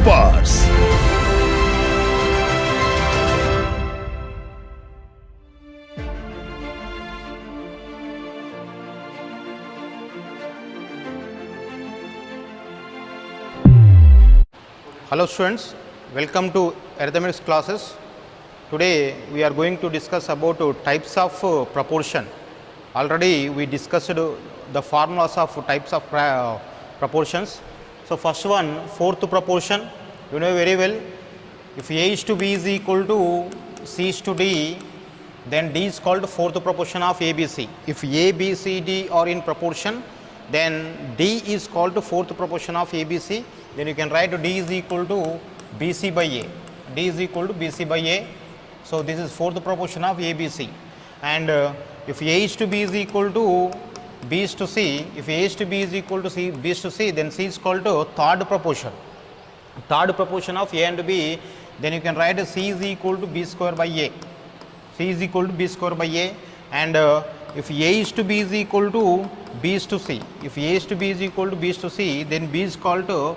Superstars. Hello students, welcome to arithmetic classes. Today we are going to discuss about types of proportion. Already we discussed the formulas of types of proportions. So first one, fourth proportion, you know very well, if A is to B is equal to C is to D, then D is called fourth proportion of ABC. If A, B, C, D are in proportion, then D is called fourth proportion of ABC. Then you can write D is equal to BC by A. D is equal to BC by A. So this is fourth proportion of ABC. And if A is to B is equal to B is to C, if A is to B is equal to C, B is to C, then C is called to third proportion. Third proportion of A and B, then you can write C is equal to B square by A. C is equal to B square by A. And if A is to B is equal to B is to C, if A is to B is equal to B is to C, then B is called to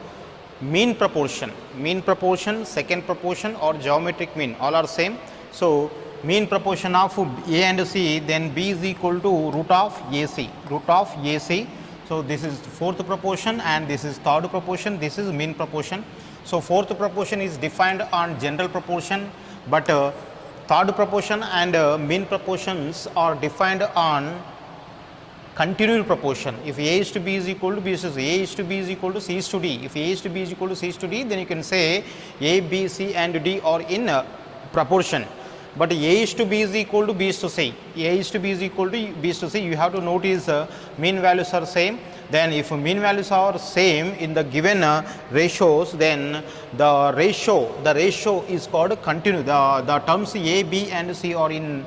mean proportion. Mean proportion, second proportion or geometric mean, all are same. So mean proportion of A and C, then B is equal to root of AC, root of AC. So this is fourth proportion and this is third proportion, this is mean proportion. So fourth proportion is defined on general proportion, but third proportion and mean proportions are defined on continual proportion. If A is to B is equal to B is to C, A is to B is equal to C is to D. If A is to B is equal to C is to D, then you can say A, B, C and D are in proportion. But A is to B is equal to B is to C. A is to B is equal to B is to C. You have to notice mean values are same. Then if mean values are same in the given ratios, then the ratio is called continuous. The terms A, B and C are in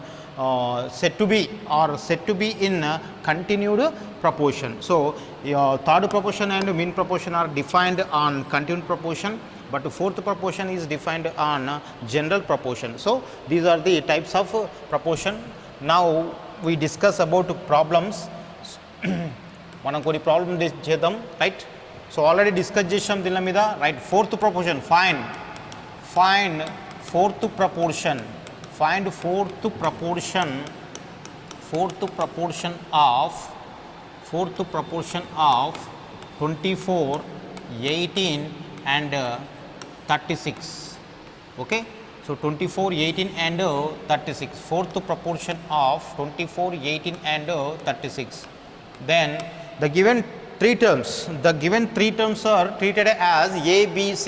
said to be in continued proportion. So third proportion and mean proportion are defined on continued proportion, but fourth proportion is defined on general proportion. So these are the types of proportion. Now we discuss about problems. మనం కొన్ని problem చేద్దాం, right. So already discuss చేసాం దీని మీద, right. Fourth proportion, find fourth proportion, find fourth proportion of 24, 18 and 36. Okay, so 24, 18 and 36, fourth proportion of 24, 18 and 36. Then the given three terms are treated as A, B, C.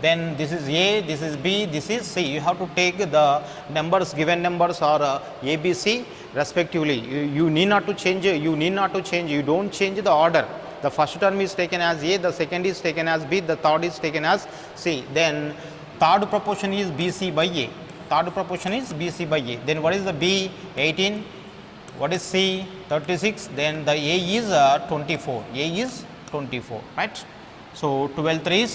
Then this is A, this is B, this is C. You have to take the numbers, given numbers are A, B, C respectively. You need not to change. You don't change the order. The first term is taken as A, the second is taken as B, the third is taken as C. Then third proportion is BC by A. Then what is the B? 18. What is C? 36. Then the A is 24. Right? So 12 threes,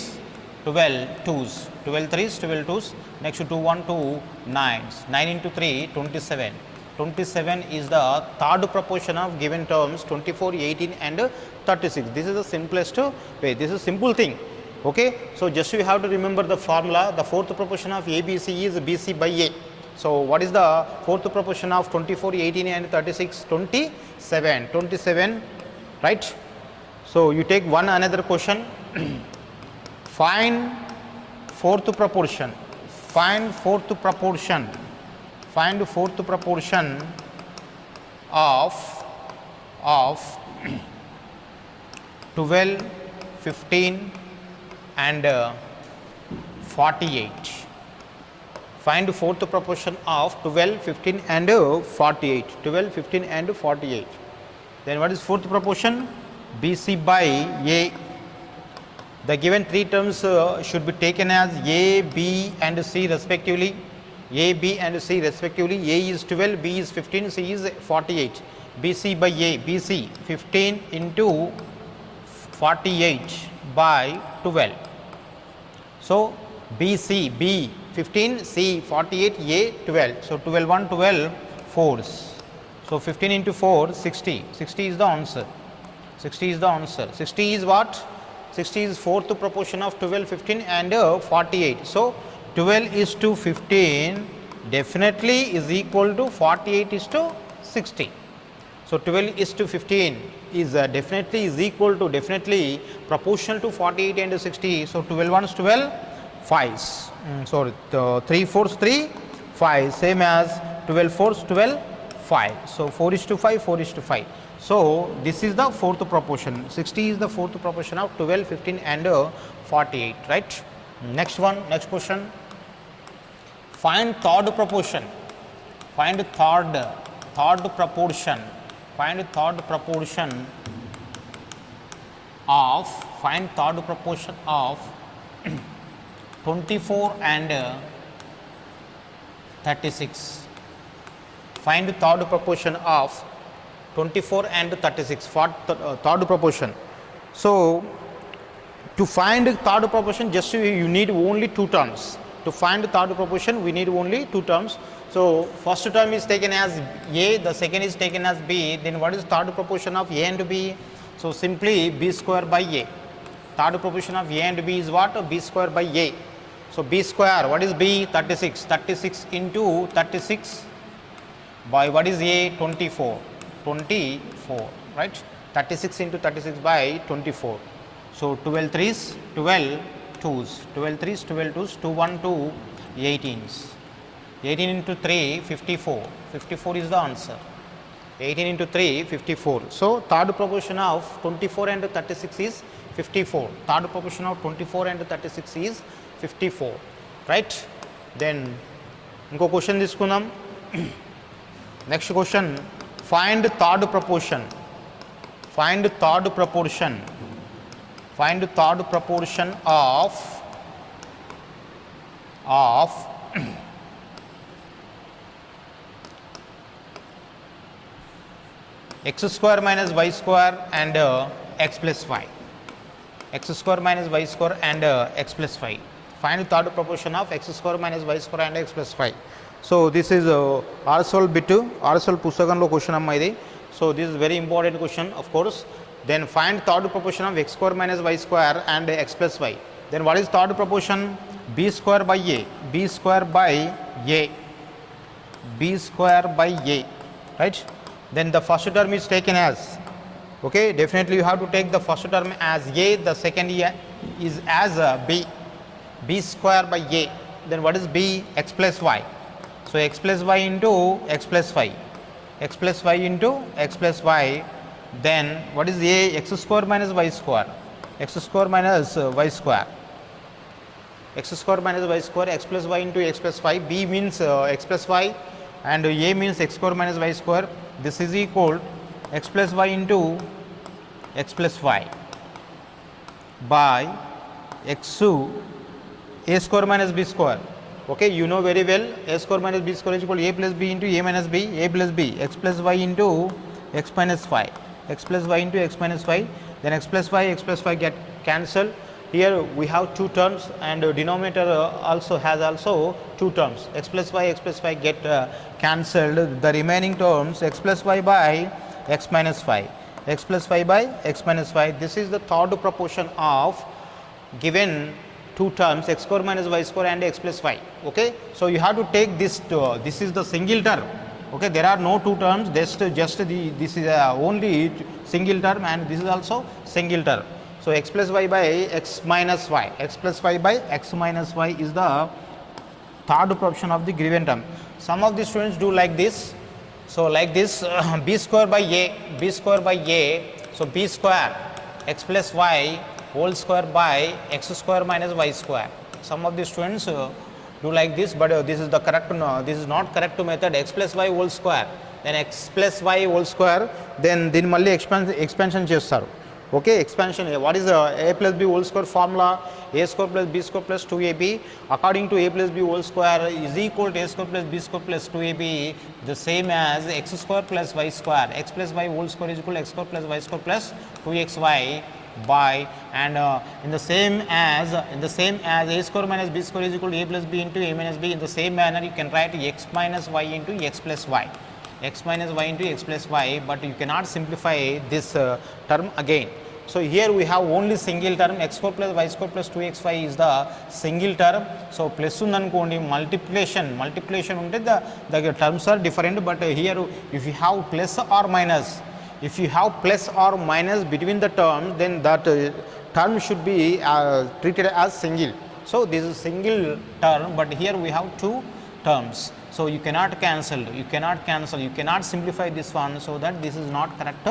12 twos, 12 threes, 12 twos. Next to 2, 1, 2 nines. 9 into 3, 27. 27 is the third proportion of given terms 24, 18 and 36. This is the simplest way. This is a simple thing. Okay. So just you have to remember the formula. The fourth proportion of ABC is BC by A. So what is the fourth proportion of 24, 18 and 36? 27, right? So you take one another question. Find fourth proportion of 12, 15 and 48. Find fourth proportion of 12, 15 and 48. 12, 15 and 48. Then what is fourth proportion? BC by A. The given three terms should be taken as A, B and C respectively. A, B and C respectively. A is 12, B is 15, C is 48. BC by A. BC 15 into 48 by 12. So BC, B 15, C 48, A 12. So 12 1, 12 4s. So 15 into 4, 60. 60 is the answer. 60 is the answer. 60 is what? 60 is fourth proportion of 12, 15 and 48. So, 12 is to 15 definitely is equal to 48 is to 60. So, 12 is to 15 is definitely is equal to definitely proportional to 48 and 60. So, 12 ones 12 5s. Sorry, 3 fours 3 5 same as 12 fours 12 5. So, 4 is to 5 4 is to 5. So, this is the fourth proportion, 60 is the fourth proportion of 12, 15 and 48, right. Next one, next question, find third proportion, find third proportion, find third proportion of, find third proportion of 24 and 36, find third proportion of 24 and 36 for third proportion. So, to find third proportion just you need only two terms. To find third proportion we need only two terms. So, first term is taken as A, the second is taken as B, then what is third proportion of A and B? So, simply B square by A. Third proportion of A and B is what? B square by A. So, B square, what is B? 36, 36 into 36 by what is A? 24. 24, right, 36 into 36 by 24. So, 12 3s 12 2s, 12 3s 12 2s, 2 1 2 18s, 18 into 3 54, 54 is the answer, 18 into 3 54. So, third proportion of 24 and 36 is 54, third proportion of 24 and 36 is 54, right. Then inko question తీసుకుందాం. Next question, find third proportion, find third proportion, find third proportion of x square minus y square and x plus y, x square minus y square and x plus y, find third proportion of x square minus y square and x plus y. So, this is RSol bit, RSol పుస్తకంలో question అమ్మా ఇది. So, this is very important question of course. Then find third proportion of x square minus y square and x plus y. Then what is third proportion? B square by A, B square by A, B square by A, right. Then the first term is taken as, okay, definitely you have to take the first term as A, the second is as B, B square by A. Then what is B? X plus y. So, x plus y into x plus y, x plus y into x plus y, then what is A? X square minus y square, x square minus y square, x square minus y square, x plus y into x plus y, B means x plus y and A means x square minus y square, this is equal x plus y into x plus y by x A square minus B square. Okay, you know very well A square minus B square is equal to A plus B into A minus B, A plus B, x plus y into x minus y, x plus y into x minus y, then x plus y get cancelled. Here we have two terms and denominator also has also two terms, x plus y get cancelled, the remaining terms x plus y by x minus y, x plus y by x minus y. This is the third proportion of given two terms x square minus y square and x plus y. Okay, so you have to take this this is the single term. Okay, there are no two terms, just this is only single term and this is also single term. So, x plus y by x minus y, x plus y by x minus y is the third proportion of the given term. Some of the students do like this. So, like this b square by a, b square by a, so b square x plus y whole square by x square minus y square. Some of the students do like this, but this is the correct, this is not correct method. X plus y whole square, then x plus y whole square, then మళ్ళీ expansion చేస్తారు. Okay, expansion. What is a plus b whole square formula? A square plus b square plus 2ab. According to a plus b whole square is equal to a square plus b square plus 2ab, the same as x square plus y square. X plus y whole square is equal to x square plus y square plus 2xy by, and in the same as a square minus b square is equal to a plus b into a minus b. In the same manner you can write x minus y into x plus y, x minus y into x plus y, but you cannot simplify this term again. So here we have only single term, x square plus y square plus 2xy is the single term. So plus undanukondi multiplication unte the terms are different, but here if you have plus or minus, if you have plus or minus between the terms, then that term should be treated as single. So this is single term, but here we have two terms. So you cannot cancel, you cannot simplify this one, so that this is not correct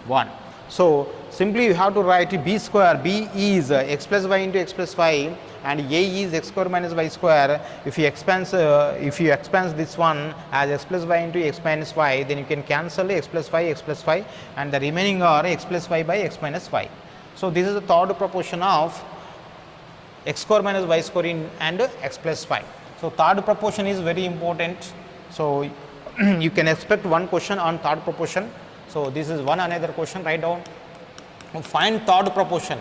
one. So simply you have to write b square. B is x plus y into x plus y, and a is x square minus y square. If you expand this one as x plus y into x minus y, then you can cancel x plus y, and the remaining are x plus y by x minus y. So this is the third proportion of x square minus y square and x plus y. So third proportion is very important. So you can expect one question on third proportion. So this is one another question. Write down. Find third proportion.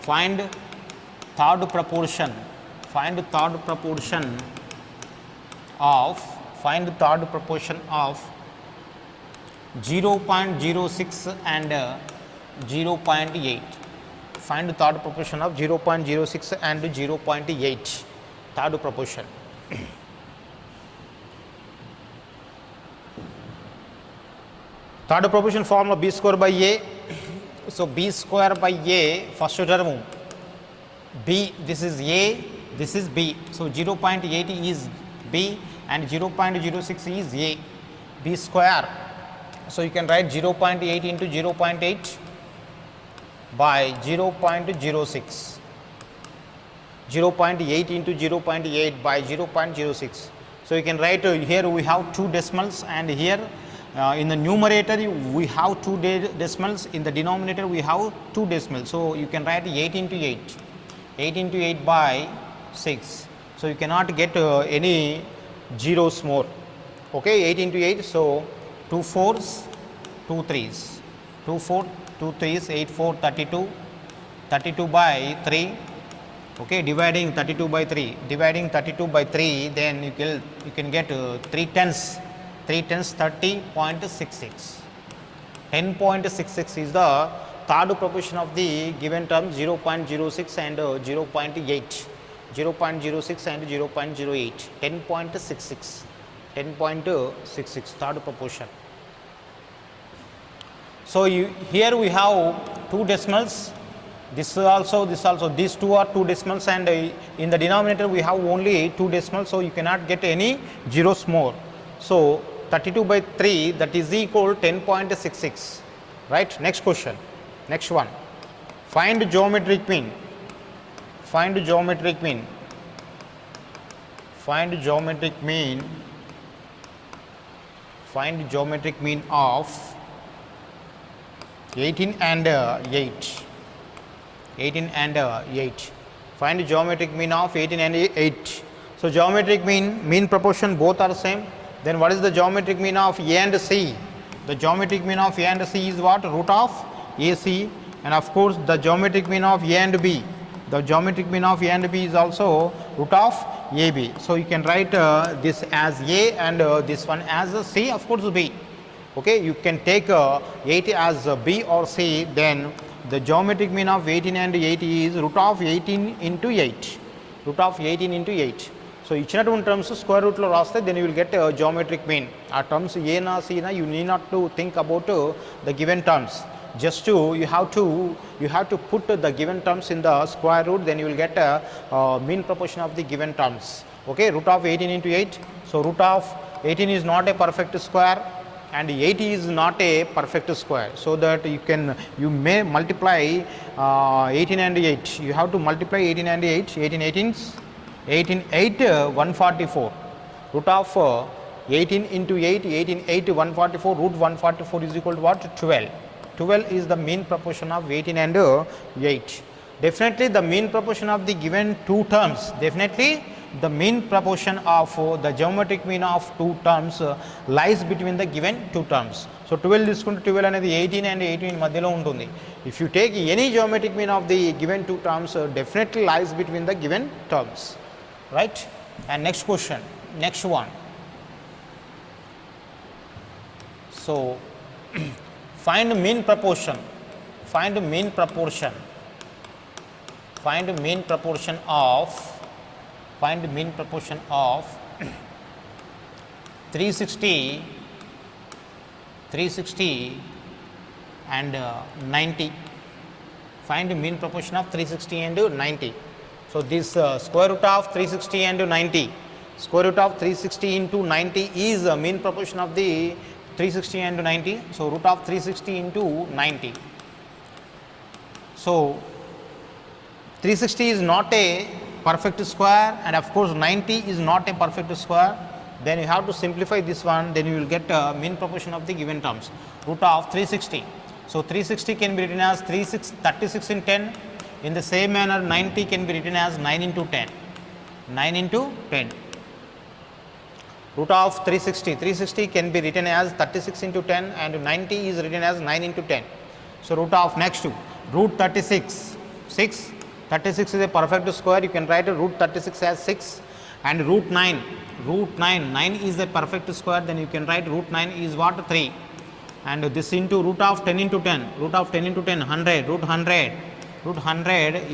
Find third proportion of 0.06 and 0.8. Find the third proportion of 0.06 and 0.8. Third proportion. Third proportion formula b square by a. So b square by a, first term b, this is a, this is b. So 0.8 is b and 0.06 is a, b square. So you can write 0.8 into 0.8 by 0.06. 0.8 into 0.8 by 0.06. So you can write here we have two decimals, and here in the numerator we have two decimals, in the denominator we have two decimals. So you can write 8 into 8 by 6. So you cannot get any zeros more. Okay, 8 into 8. So 2 4s, 2 3s, 2 4, 2 3s, 8 4, 32, 32 by 3. Okay, dividing 32 by 3, then you can get 3 tenths. 3 tenths 30.66. 10.66 is the third proportion of the given term 0.06 and 0.8. 0.06 and 0.08. 10.66. 10.66 third proportion. So here we have two decimals. This also, these two are two decimals, and in the denominator we have only two decimals, so you cannot get any zeros more. So 32 by 3, that is equal 10.66, right? Next question, next one. Find geometric mean. Find geometric mean of 18 and 8. 18 and 8. Find geometric mean of 18 and 8. So geometric mean proportion both are same. Then what is the geometric mean of A and C? The geometric mean of A and C is what? Root of AC. And of course the geometric mean of A and B. The geometric mean of A and B is also root of AB. So you can write this as A and this one as C, of course B. Okay, you can take 8 as B or C, then the geometric mean of 18 and 8 is root of 18 into 8. Root of 18 into 8. So ఇచ్చినటువంటి terms square root లో రాస్తే then you will get geometric mean. ఆ terms A na C na, you need not to think about the given terms. Just you have to put the given terms in the square root, then you will get mean proportion of the given terms. Okay, root of 18 into 8. So root of 18 is not a perfect square and 8 is not a perfect square, so that you may multiply 18 and 8. You have to multiply 18 and 8. 18 8 144. Root of 18 into 8, 18 8 144. Root 144 is equal to what? 12. 12 is the mean proportion of 18 and 8. Definitely the mean proportion of the given two terms, definitely the mean proportion of the geometric mean of two terms lies between the given two terms. So 12 తీసుకుంటే 12 అనేది 18 and 18 మధ్యలో ఉంటుంది. If you take any geometric mean of the given two terms, definitely lies between the given terms, right? And next question, next one. So find mean proportion find mean proportion. Find mean proportion of 360 and 90. Find mean proportion of 360 and 90. So this square root of 360 and 90, square root of 360 into 90 is mean proportion of the 360 and 90. So root of 360 into 90. So 360 is not a perfect square, and of course 90 is not a perfect square. Then you have to simplify this one, then you will get mean proportion of the given terms. Root of 360. So 360 can be written as 36 in 10. In the same manner, 90 can be written as 9 into 10. 9 into 10. Root of 360 can be written as 36 into 10, and 90 is written as 9 into 10. So root of next to root 36, 6. 36 is a perfect square. You can write root 36 as 6, and root 9 is a perfect square. Then you can write root 9 is what? 3. And this into root of 10 into 10, root of 10 into 10, 100, root 100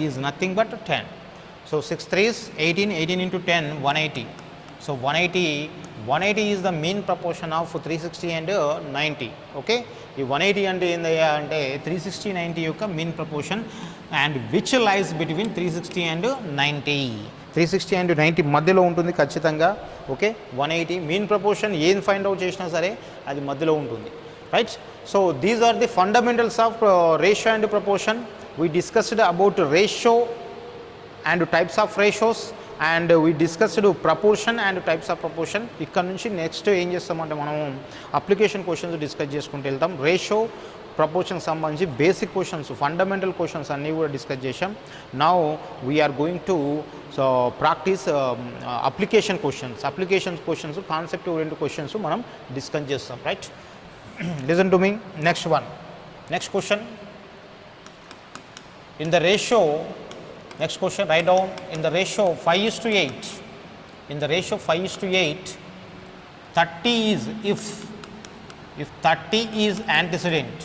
is nothing but 10. So 6 3s 18, 18 into 10, 180. So 180 is the mean proportion of 360 and 90. Okay, the 180 and 360 90 యొక్క mean proportion, and which lies between 360 and 90. 360 and 90 మధ్యలో ఉంటుంది ఖచ్చితంగా. Okay, 180 mean proportion ఏం find out చేసినా సరే అది మధ్యలో ఉంటుంది, right. So these are the fundamentals of ratio and proportion. we discussed about ratio and types of ratios, and we discussed proportion and types of proportion. ఇక్కడ నుంచి next ఏం చేస్తామంటే మనం అప్లికేషన్ క్వశ్చన్స్ డిస్కస్ చేసుకుంటూ వెళ్తాం. రేషియో ప్రపోర్షన్ సంబంధించి basic questions, fundamental questions అన్నీ కూడా డిస్కస్ చేసాం. Now we're going to practice application questions, concept oriented questions మనం డిస్కస్ చేస్తాం, right. Listen to me. Next question. In the ratio, next question, write down, in the ratio 5:8, 30 is, if 30 is antecedent,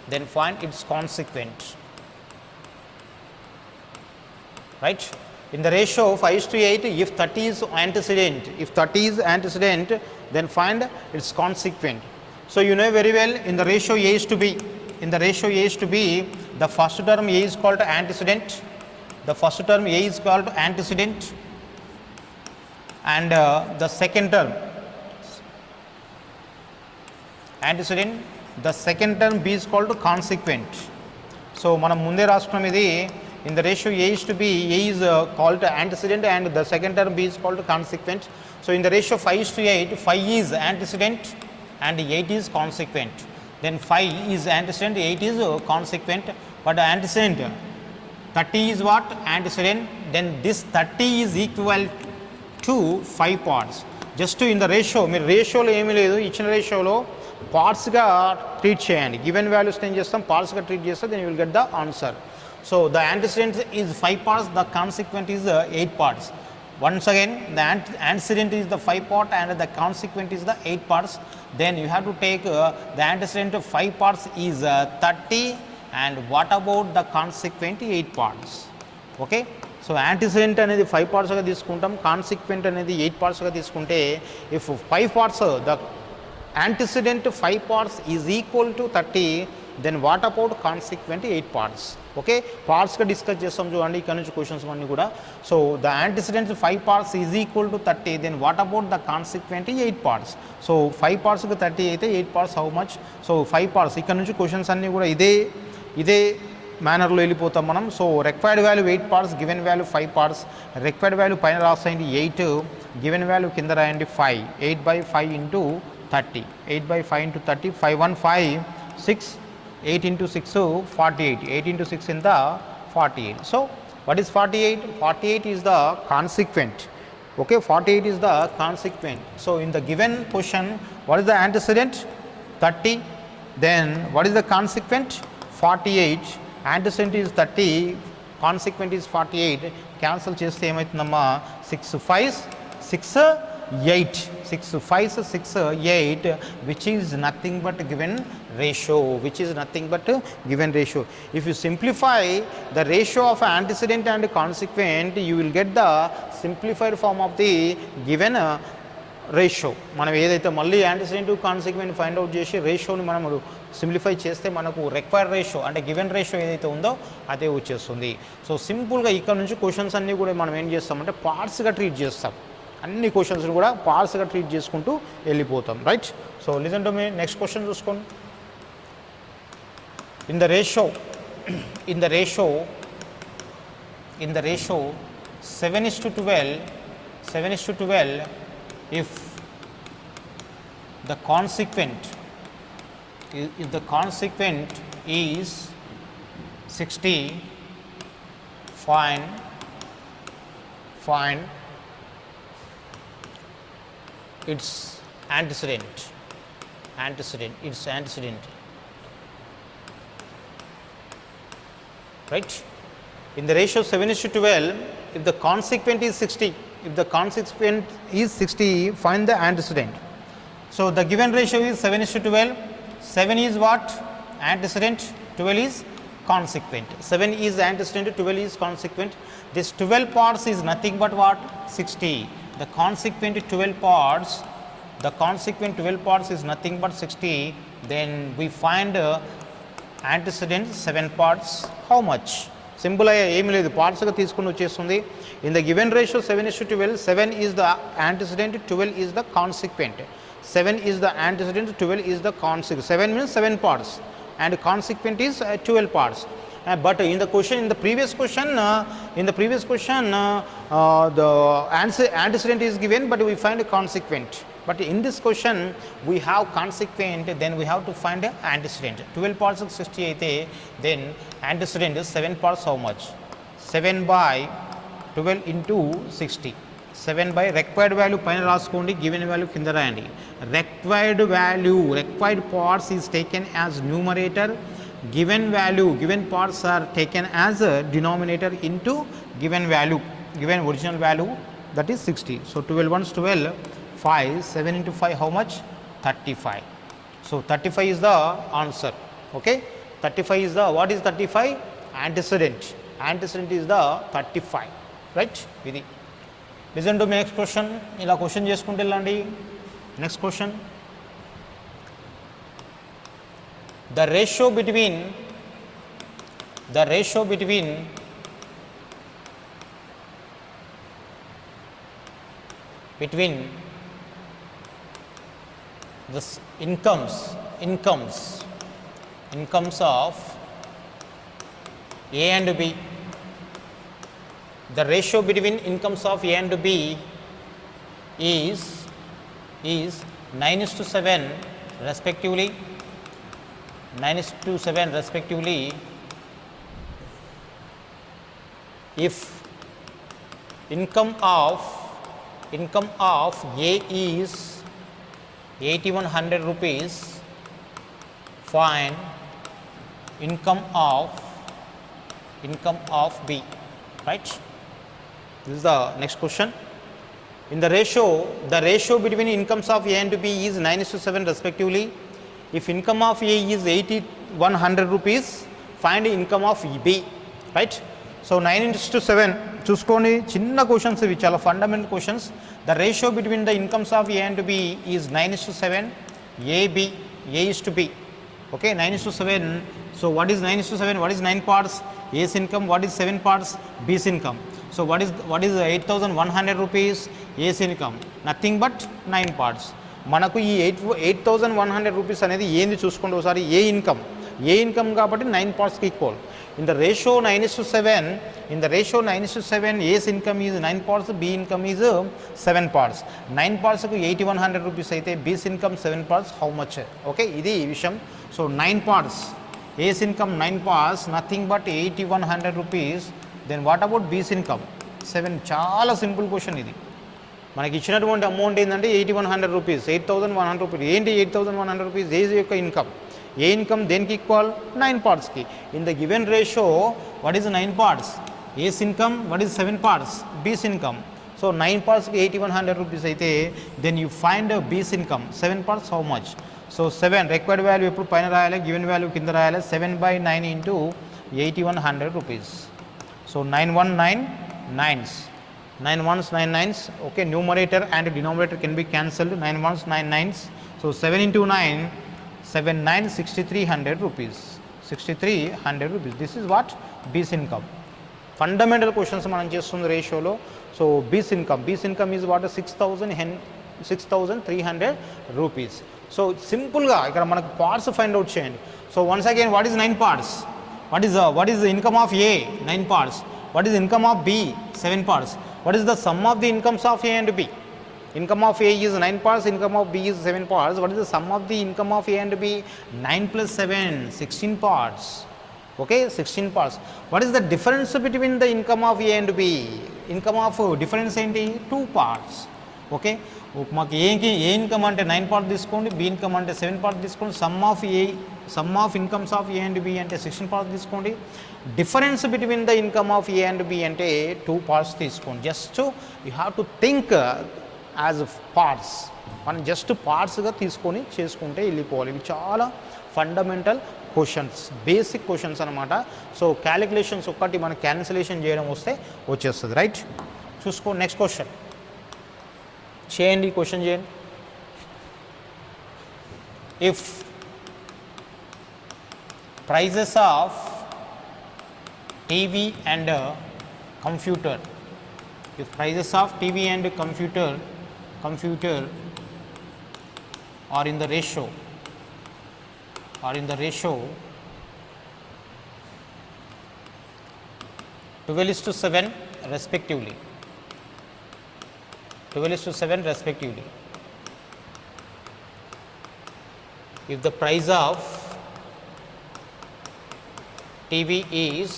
then find its consequent. Right. In the ratio 5:8, if 30 is antecedent, then find its consequent. So you know very well, in the ratio A is to B, the first term A is called antecedent. And the second term antecedent, the second term B is called consequent. So మనం ముందే రాసుకున్నాం ఇది. In the ratio A is to B, A is called antecedent and the second term B is called consequent. So in the ratio 5:8, 5 is antecedent and 8 is consequent. Then 5 is antecedent, 8 is consequent. But antecedent 30 is what? Antecedent. Then this 30 is equal to 5 parts. Just to in the ratio, మీరు రేషియోలో ఏమీ లేదు, ఇచ్చిన రేషియోలో పార్ట్స్గా treat చేయండి. Given values ఏం చేస్తాం, పార్ట్స్గా ట్రీట్ చేస్తే then you will get the answer. So the antecedent is 5 parts, the consequent is 8 parts. Once again, the antecedent is the 5 part and the consequent is the 8 parts. Then you have to take the antecedent of 5 parts is 30, and what about the consequent 8 parts? Okay. So antecedent అనేది 5 partsగా తీసుకుంటాం, consequent అనేది 8 partsగా తీసుకుంటే, if 5 parts, the antecedent 5 parts is equal to 30, then what about consequent 8 parts? Okay, పార్ట్స్గా discuss చేస్తాం చూడండి ఇక్కడ నుంచి questions అన్నీ కూడా. So the antecedent 5 parts is equal to 30, then what about the consequent 8 parts? So 5 partsకి 30 అయితే 8 parts how much? So 5 parts. ఇక్కడ నుంచి క్వశ్చన్స్ అన్నీ కూడా ఇదే మేనర్లో వెళ్ళిపోతాం మనం. So required value 8 parts, given value 5 parts. Required value పైన రాసేయండి 8, గివెన్ వాల్యూ కింద రాయండి 5. 8/5 into 30, 8/5 into 30, 5 1 5 6, 8 into 6 48, 8 into 6 in the 48. So what is 48? 48 is the consequent. Okay, 48 is the consequent. So in the given question, what is the antecedent? 30. Then what is the consequent? 48. Antecedent is 30, consequent is 48. Cancel చేస్తే ఏమవుతుందమ్మా 6 5s 6 8 6 5s 6 8 which is nothing but given ratio, which is nothing but given ratio. If you simplify the ratio of antecedent and consequent, you will get the simplified form of the given ratio. మనం ఏదైతే మళ్ళీ antecedent consequent find out చేసి రేషియోని మనం simplify చేస్తే మనకు required ratio అంటే given ratio ఏదైతే ఉందో అదే వచ్చేస్తుంది. సో సింపుల్గా ఇక్కడ నుంచి క్వశ్చన్స్ అన్నీ కూడా మనం ఏం చేస్తామంటే పార్ట్స్గా ట్రీట్ చేస్తాం. అన్ని క్వశ్చన్స్ని కూడా పార్ట్స్గా ట్రీట్ చేసుకుంటూ వెళ్ళిపోతాం. Right. So listen to me. Next question చూసుకోండి. In the ratio 7:12 if the consequent is 60, find its antecedent. Right. In the ratio 7:12, if the consequent is 60, find the antecedent. So the given ratio is 7:12. 7 is what? Antecedent. 12 is consequent. 7 is antecedent, 12 is consequent. This 12 parts is nothing but what? 60. The consequent 12 parts is nothing but 60. Then we find antecedent 7 parts. How much? Simple అయ్యా ఏమి లేదు, పార్ట్స్గా తీసుకుని వచ్చేస్తుంది. In the given ratio 7:12, 7 is the antecedent, 12 is the consequent. 7 is the antecedent, 12 is the consequent. 7 means 7 parts and consequent is 12 parts. But in the previous question, the antecedent is given, but we find a consequent. But in this question we have consequent, then we have to find an antecedent. 12 parts of 60 అయితే then antecedent is 7 parts. How much? 7/12 into 60. 7 by required value పైన రాసుకోండి, given value కింద రాయండి. required parts is taken as numerator, given parts are taken as a denominator into given original value, that is 60. So 12 ones 12, 5, 7 into 5, how much? 35. So 35 is the answer. Okay, 35 is the, what is 35? Antecedent is the 35. Right. ఇది listen to next question. ఇలా question చేసుకుంటే వెళ్ళండి. Next question. the ratio between this incomes of A and B. The ratio between incomes of A and B is 9:7 respectively. 9:7 respectively. If income of A is 8,100 rupees, find income of B. Right. This is the next question. In the ratio between incomes of A and B is 9:7 respectively. If income of A is 8,100 rupees, find income of B. Right. So 9:7 చూసుకోండి. చిన్న questions ఇవి, చాలా fundamental questions. The ratio between the incomes of A and B is 9:7. A is to B. Okay, 9:7. So what is 9:7? What is 9 parts? A's income. What is 7 parts? B's income. So what is 8,100 rupees? A's income. Nothing but 9 parts. మనకు ఈ 8,100 rupees అనేది ఏంది చూసుకోండి ఒకసారి. ఏ income కాబట్టి 9 పార్ట్స్కి ఈక్వల్. In the ratio 9:7, A's income is 9 parts, B income is 7 parts. 9 partsకు 8,100 రూపీస్ అయితే B's income 7 parts. How much? Okay, ఇది ఈ విషయం. So 9 parts, A's income 9 parts, nothing but 8,100 rupees. Then what about B's income? 7. చాలా simple question ఇది. మనకి ఇచ్చినటువంటి amount ఏంటంటే 8,100 రూపీస్. 8,100 రూపీస్ ఏంటి? 8,100 రూపీస్ ఏ యొక్క ఇన్కమ్. ఏ ఇన్కమ్ దేనికి ఈక్వల్? 9 పార్ట్స్కి. In the given ratio what is 9 parts? A's income, what is 7 parts? B's income. So 9 parts 8100 rupees aithe, then you find B's income. 7 parts how much? So 7 required value eppudu paina rayale, given value kinda rayale. 7 by 9 into 8100 rupees. So 919 nines. 9 ones 9 nines. Okay, numerator and denominator can be cancelled. 9 ones 9 nines. So 7 into 9, 7 9 6300 rupees. 6300 rupees. This is what? B's income. Fundamental questions మనం చేస్తుంది రేషియోలో. So బీస్ income is what? 6300 rupees. So సింపుల్గా ఇక్కడ మనకు parts find out చేయండి. So once again, what is 9 parts? What is the income of A? 9 parts. What is the income of B? 7 parts. What is the sum of the incomes of A and B? Income of A is 9 parts, income of B is 7 parts. What is the sum of the income of A and B? 9 plus 7, 16 parts. Okay, 16 parts. What is the difference between the income of A and B? Income of difference ఏంటి? 2 parts. Okay, మాకు ఏ income అంటే 9 part తీసుకోండి, B income అంటే 7 part తీసుకోండి. Sum of incomes of A and B అంటే 16 parts తీసుకోండి. Difference between the income of A and B అంటే 2 parts తీసుకోండి. Just you have to think as parts. మనం జస్ట్ పార్ట్స్గా తీసుకొని చేసుకుంటే వెళ్ళిపోవాలి. ఇవి చాలా ఫండమెంటల్ క్వశ్చన్స్, బేసిక్ క్వశ్చన్స్ అనమాట. సో క్యాలిక్యులేషన్స్ ఒక్కటి మనం క్యాన్సిలేషన్ చేయడం వస్తే వచ్చేస్తుంది. రైట్, చూసుకో. నెక్స్ట్ క్వశ్చన్ చేయండి, క్వశ్చన్ చేయండి. If prices of TV and computer, if prices of TV and computer are in the ratio 12:7 respectively, 12:7 respectively. If the price of TV is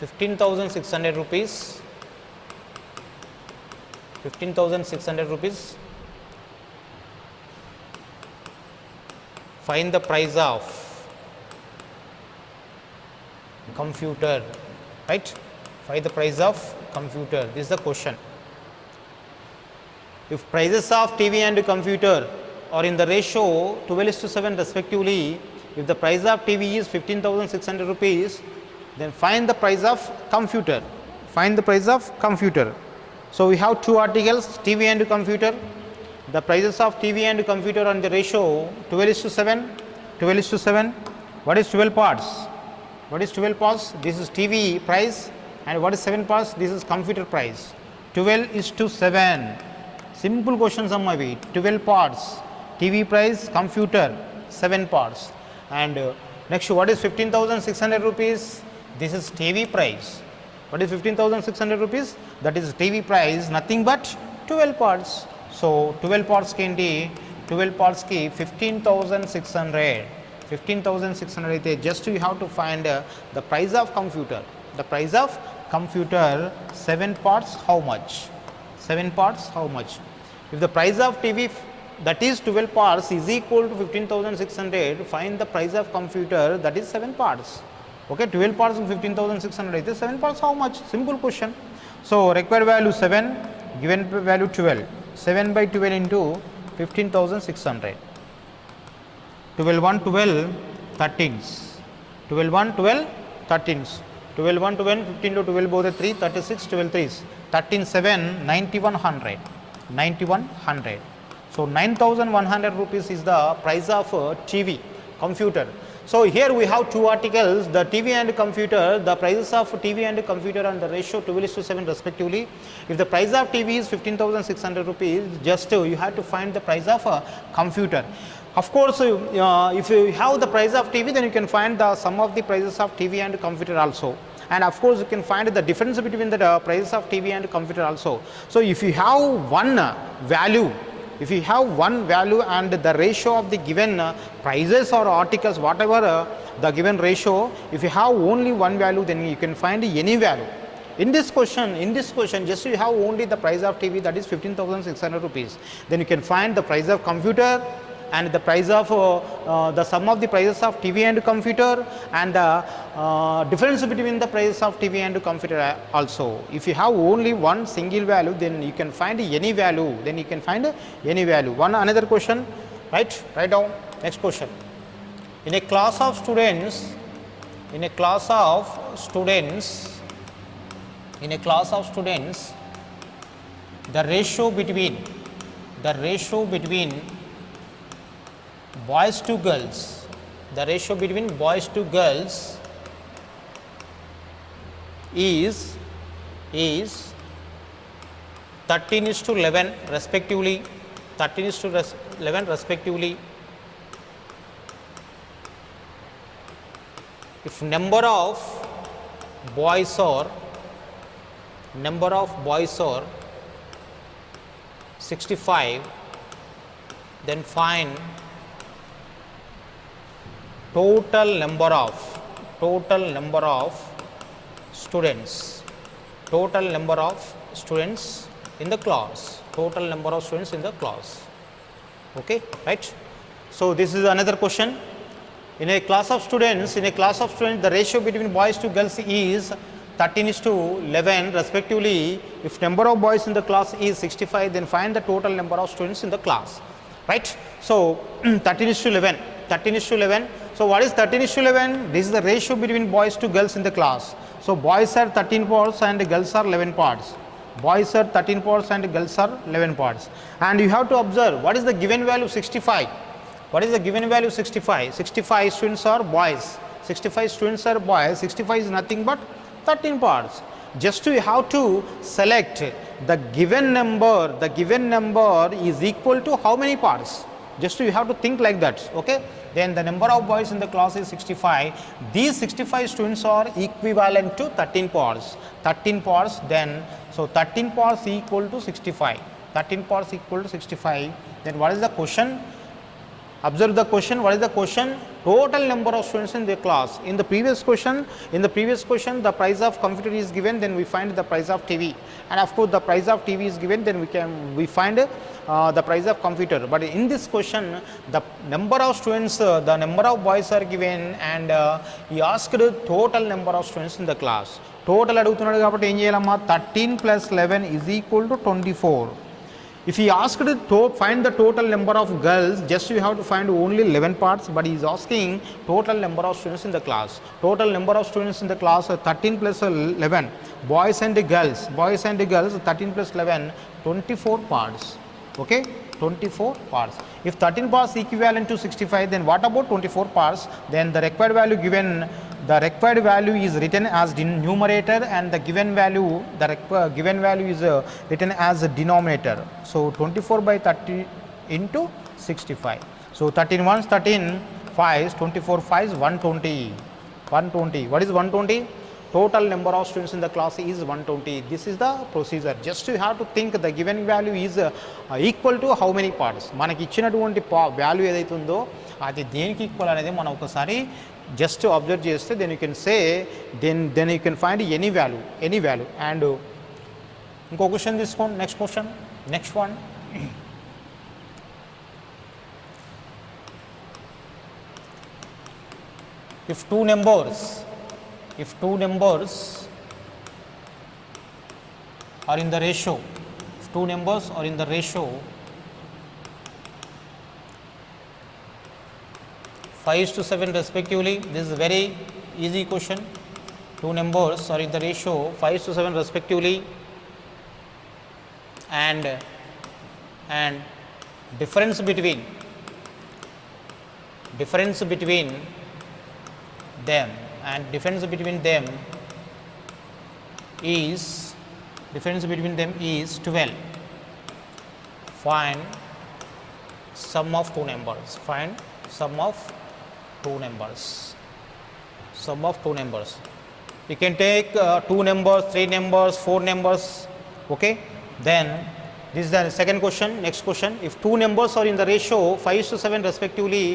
15,600 rupees, find the price of computer. Right, find the price of computer. This is the question. If prices of TV and computer are in the ratio 12:7 respectively, if the price of TV is 15,600 rupees, then find the price of computer. So we have two articles, TV and computer. The prices of TV and computer on the ratio 12:7. What is 12 parts? This is TV price. And what is 7 parts? This is computer price. 12:7. Simple questions ammavi. 12 parts, TV price, computer 7 parts. And next, what is 15,600 rupees? This is TV price. What is 15,600 rupees? That is TV price, nothing but 12 parts. So 12 parts ki 15,600. 15,600 అయితే just you have to find the price of computer. The price of computer 7 parts how much? 7 parts how much? If the price of TV that is 12 parts is equal to 15,600, find the price of computer that is 7 parts. Okay, 12 parts of 15,600 అయితే 7 parts how much? Simple question. So required value 7, given value 12. 7 by 12 into 15,600. 12 1 12 13s. 12 1 12 13s. 12 1 12 15 to 12 both 3 36 12 3s. 13 7 9100. 9100. So 9,100 rupees is the price of TV computer. So here we have two articles, the TV and computer. The prices of TV and computer on the ratio 12:7 respectively. If the price of TV is 15,600 rupees, just you have to find the price of computer. Of course, if you have the price of TV, then you can find the sum of the prices of TV and computer also. And of course, you can find the difference between the prices of TV and computer also. So if you have one value, and the ratio of the given prices or articles, whatever the given ratio, if you have only one value, then you can find any value. In this question, just you have only the price of TV, that is 15,600 rupees. Then you can find the price of computer and the price of the sum of the prices of TV and computer, and the difference between the prices of TV and computer also. If you have only one single value, then you can find any value, One another question, right? Write down. Next question. In a class of students, the ratio between boys to girls, is 13:11 respectively. If number of boys are 65, then find total number of students in the class. Okay, right? So this is another question. In a class of students, the ratio between boys to girls is 13:11 respectively. If number of boys in the class is 65, then find the total number of students in the class, right? So 13:11. So what is 13:11? This is the ratio between boys to girls in the class. So boys are 13 parts and girls are 11 parts. And you have to observe what is the given value of 65. 65 students are boys. 65 is nothing but 13 parts. Just you have to select the given number. The given number is equal to how many parts? Just you have to think like that. Okay. Then the number of boys in the class is 65. These 65 students are equivalent to 13 parts. Then so 13 parts equal to 65. Then what is the question? Observe the question. What is the question? Total number of students in the class. In the previous question, the price of computer is given, then we find the price of TV. And of course, the price of TV is given, then we find the price of computer. But in this question, the number of students, the number of boys are given, and he asked the total number of students in the class. Total adugutunnadu kabatti em cheyalama 13 plus 11 is equal to 24. If he asked to find the total number of girls, just you have to find only 11 parts, but he is asking total number of students in the class. Total number of students in the class are 13 plus 11. Boys and girls, 13 plus 11, 24 parts. Okay, 24 parts. If 13 parts equivalent to 65, then what about 24 parts? Then the required value given, is written as numerator, and the given value, is written as a denominator. So 24 by 30 into 65. So 13 ones, 13 5s, 24 5s, 120. What is 120? Total number of students in the class is 120. This is the procedure. Just you have to think the given value is equal to how many parts. మనకి ఇచ్చినటువంటి value ఏదైతే ఉందో అది దేనికి equal అనేది మనం ఒకసారి just observe చేస్తే then you can say then you can find any value. And ఇంకో క్వశ్చన్ తీసుకోండి. Next one. If two numbers are in the ratio, 5:7 respectively, this is a very easy question. Two numbers are in the ratio 5:7 respectively, and difference between them is 12. Find sum of two numbers. You can take two numbers, three numbers, four numbers. Okay, then this is the second question. Next question. If two numbers are in the ratio 5:7 respectively,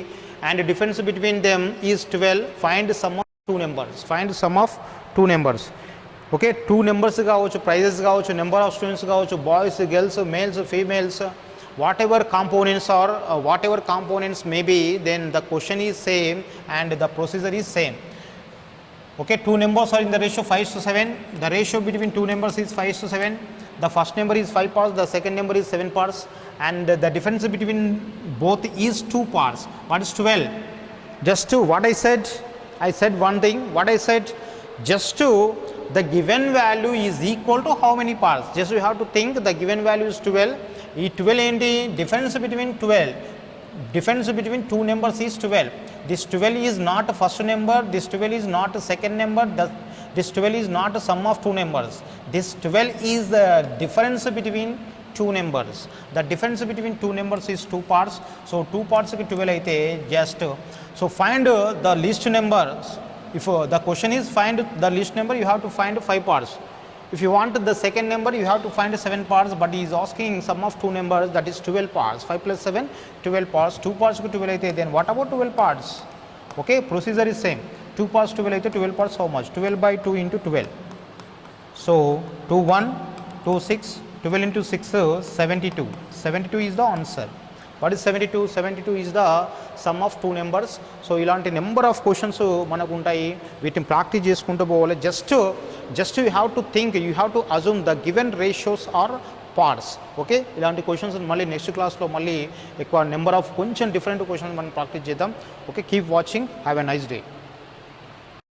and the difference between them is 12, find sum of two numbers. Okay, two numbers కావచ్చు, prices కావచ్చు, number of students కావచ్చు, boys girls, males females, whatever components are whatever components may be, then the question is same and the procedure is same. Okay, two numbers are in the ratio 5:7. The ratio between two numbers is 5:7. The first number is 5 parts, the second number is 7 parts, and the difference between both is 2 parts. What is 12? Just to what I said one thing. What I said, just to the given value is equal to how many parts? Just you have to think the given value is 12. ఈ 12 ఏంటి? Difference between 12. Difference between two numbers is 12. This 12 is not first number, this 12 is not second number, this 12 is not a sum of two numbers. This 12 is the difference between two numbers. The difference between two numbers is 2 parts. So 2 parts ki 12 అయితే just so find the least numbers. If the question is find the least number, you have to find 5 parts. If you want the second number, you have to find 7 parts, but he is asking sum of two numbers, that is 12 parts. 5 plus 7, 12 parts. 2 parts ki 12 అయితే, then what about 12 parts? Okay, procedure is same. 2 parts 12 అయితే 12 parts how much? 12 by 2 into 12. So 2 1 2 6 12 into 6 72. 72 is the answer. What is 72? 72 is the sum of two numbers. So ఇలాంటి number of questions మనకు ఉంటాయి, వీటిని practice చేసుకుంటూ పోవాలి. Just you have to think, you have to assume the given ratios are parts. Okay, ఇలాంటి క్వశ్చన్స్ మళ్ళీ next క్లాస్లో మళ్ళీ ఎక్కువ నెంబర్ ఆఫ్ కొంచెం డిఫరెంట్ క్వశ్చన్స్ మనం ప్రాక్టీస్ చేద్దాం. Okay, keep watching, have a nice day.